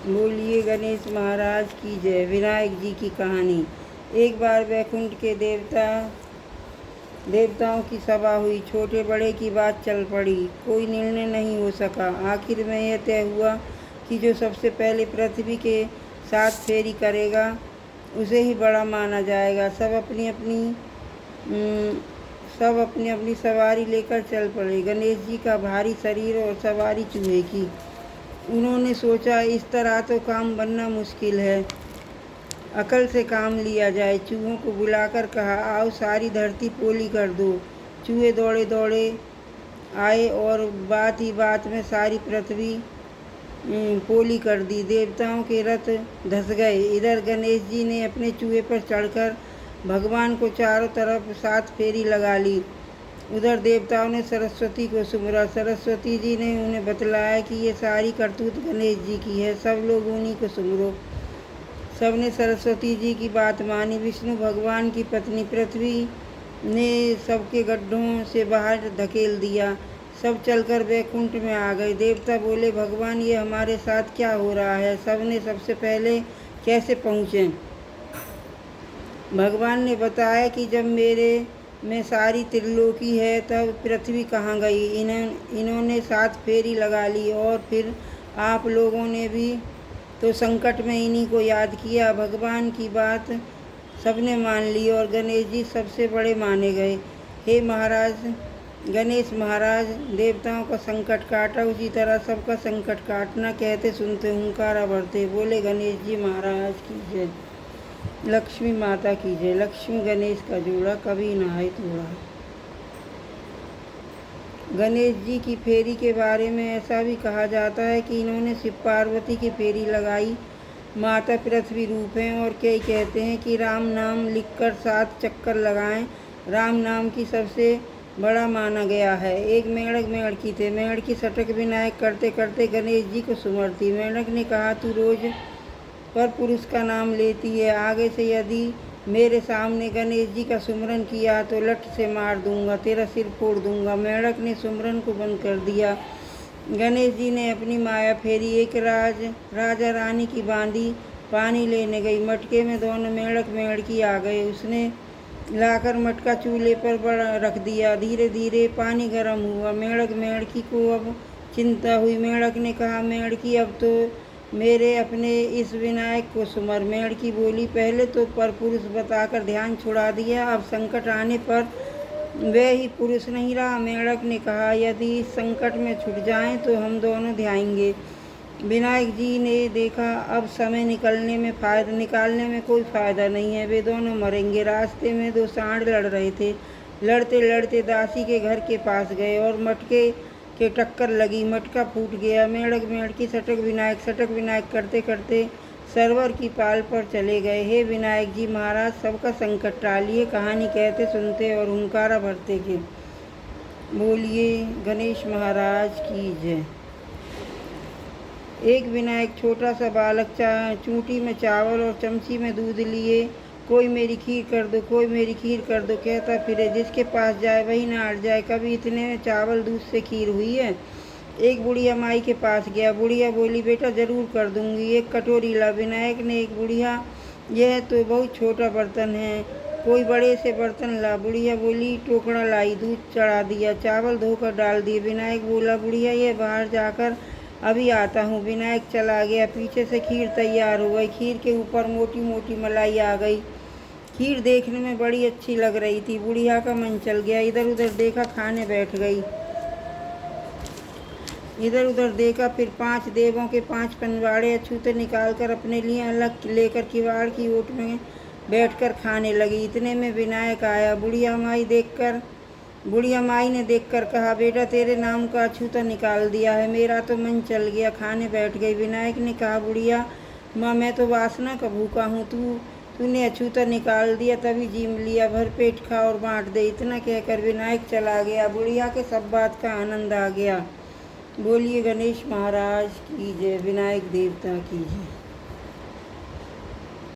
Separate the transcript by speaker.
Speaker 1: बोलिए गणेश महाराज की जय। विनायक जी की कहानी। एक बार वैकुंठ के देवताओं की सभा हुई। छोटे बड़े की बात चल पड़ी। कोई निर्णय नहीं हो सका। आखिर में यह तय हुआ कि जो सबसे पहले पृथ्वी के 7 फेरी करेगा उसे ही बड़ा माना जाएगा। सब अपनी अपनी सवारी लेकर चल पड़े। गणेश जी का भारी शरीर और सवारी चूहे की। उन्होंने सोचा, इस तरह तो काम बनना मुश्किल है, अकल से काम लिया जाए। चूहों को बुलाकर कहा, आओ सारी धरती पोली कर दो। चूहे दौड़े दौड़े आए और बात ही बात में सारी पृथ्वी पोली कर दी। देवताओं के रथ धस गए। इधर गणेश जी ने अपने चूहे पर चढ़कर भगवान को चारों तरफ 7 फेरी लगा ली। उधर देवताओं ने सरस्वती को सुमरा। सरस्वती जी ने उन्हें बतलाया कि ये सारी करतूत गणेश जी की है, सब लोग उन्हीं को सुमरो। सबने सरस्वती जी की बात मानी। विष्णु भगवान की पत्नी पृथ्वी ने सबके गड्ढों से बाहर धकेल दिया। सब चलकर वैकुंठ में आ गए। देवता बोले, भगवान ये हमारे साथ क्या हो रहा है? सबने सबसे पहले कैसे पहुँचे? भगवान ने बताया कि जब मेरे में सारी त्रिलोकी है तब पृथ्वी कहाँ गई? इन्होंने 7 फेरी लगा ली और फिर आप लोगों ने भी तो संकट में इन्हीं को याद किया। भगवान की बात सबने मान ली और गणेश जी सबसे बड़े माने गए। हे महाराज गणेश महाराज, देवताओं का संकट काटा, उसी तरह सबका संकट काटना। कहते सुनते हुंकारा भरते बोले, गणेश जी महाराज की जय। लक्ष्मी माता की जय। लक्ष्मी गणेश का जोड़ा कभी नाहे तोड़ा। गणेश जी की फेरी के बारे में ऐसा भी कहा जाता है कि इन्होंने शिव पार्वती की फेरी लगाई। माता पृथ्वी रूप हैं और कई कहते हैं कि राम नाम लिखकर 7 चक्कर लगाएं। राम नाम की सबसे बड़ा माना गया है। एक मेंढक मेंढकी थे। मेंढकी सटक विनायक करते करते गणेश जी को सुमरती। मेंढक ने कहा, तू रोज पर पुरुष का नाम लेती है, आगे से यदि मेरे सामने गणेश जी का सुमरन किया तो लठ से मार दूंगा, तेरा सिर फोड़ दूंगा। मेंढक ने सुमरन को बंद कर दिया। गणेश जी ने अपनी माया फेरी। एक राजा रानी की बांधी पानी लेने गई। मटके में दोनों मेंढक मेंढकी आ गए। उसने लाकर मटका चूल्हे पर बड़ा रख दिया। धीरे धीरे पानी गर्म हुआ। मेंढक मेंढकी को अब चिंता हुई। मेंढक ने कहा, मेंढकी अब तो मेरे अपने इस विनायक को सुमर। मेंढकी बोली, पहले तो पर पुरुष बताकर ध्यान छुड़ा दिया, अब संकट आने पर वह ही पुरुष नहीं रहा। मेंढक ने कहा, यदि इस संकट में छूट जाएं तो हम दोनों ध्याएंगे। विनायक जी ने देखा अब समय निकालने में कोई फायदा नहीं है, वे दोनों मरेंगे। रास्ते में 2 सांड लड़ रहे थे। लड़ते लड़ते दासी के घर के पास गए और मटके के टक्कर लगी। मटका फूट गया। मेंढक मेंढकी सटक विनायक करते करते सरवर की पाल पर चले गए। हे विनायक जी महाराज, सबका संकट टालिए। कहानी कहते सुनते और हुंकारा भरते के बोलिए गणेश महाराज की जय। एक विनायक छोटा सा बालक चूंटी में चावल और चमची में दूध लिए कोई मेरी खीर कर दो, कोई मेरी खीर कर दो कहता फिरे। जिसके पास जाए वही ना हट जाए। कभी इतने में चावल दूध से खीर हुई है। एक बुढ़िया माई के पास गया। बुढ़िया बोली, बेटा जरूर कर दूंगी, एक कटोरी ला। विनायक ने एक बुढ़िया, यह तो बहुत छोटा बर्तन है, कोई बड़े से बर्तन ला। बुढ़िया बोली, टोकरा लाई। दूध चढ़ा दिया, चावल धोकर डाल दिए। विनायक बोला, बुढ़िया यह बाहर जाकर अभी आता हूँ। विनायक चला गया। पीछे से खीर तैयार हो गई। खीर के ऊपर मोटी मोटी मलाई आ गई। खीर देखने में बड़ी अच्छी लग रही थी। बुढ़िया का मन चल गया। इधर उधर देखा, खाने बैठ गई। इधर उधर देखा, फिर 5 देवों के 5 पंजवाड़े अछूते निकालकर अपने लिए अलग लेकर किवाड़ की ओट में बैठकर खाने लगी। इतने में विनायक आया। बुढ़िया माई ने देखकर कहा, बेटा तेरे नाम का अछूता निकाल दिया है, मेरा तो मन चल गया, खाने बैठ गई। विनायक ने कहा, बुढ़िया माँ, मैं तो वासना का भूखा हूँ, तूने अछूता निकाल दिया तभी जीम लिया, भर पेट खा और बांट दे। इतना कहकर विनायक चला गया। बुढ़िया के सब बात का आनंद आ गया। बोलिए गणेश महाराज की जय। विनायक देवता की जय।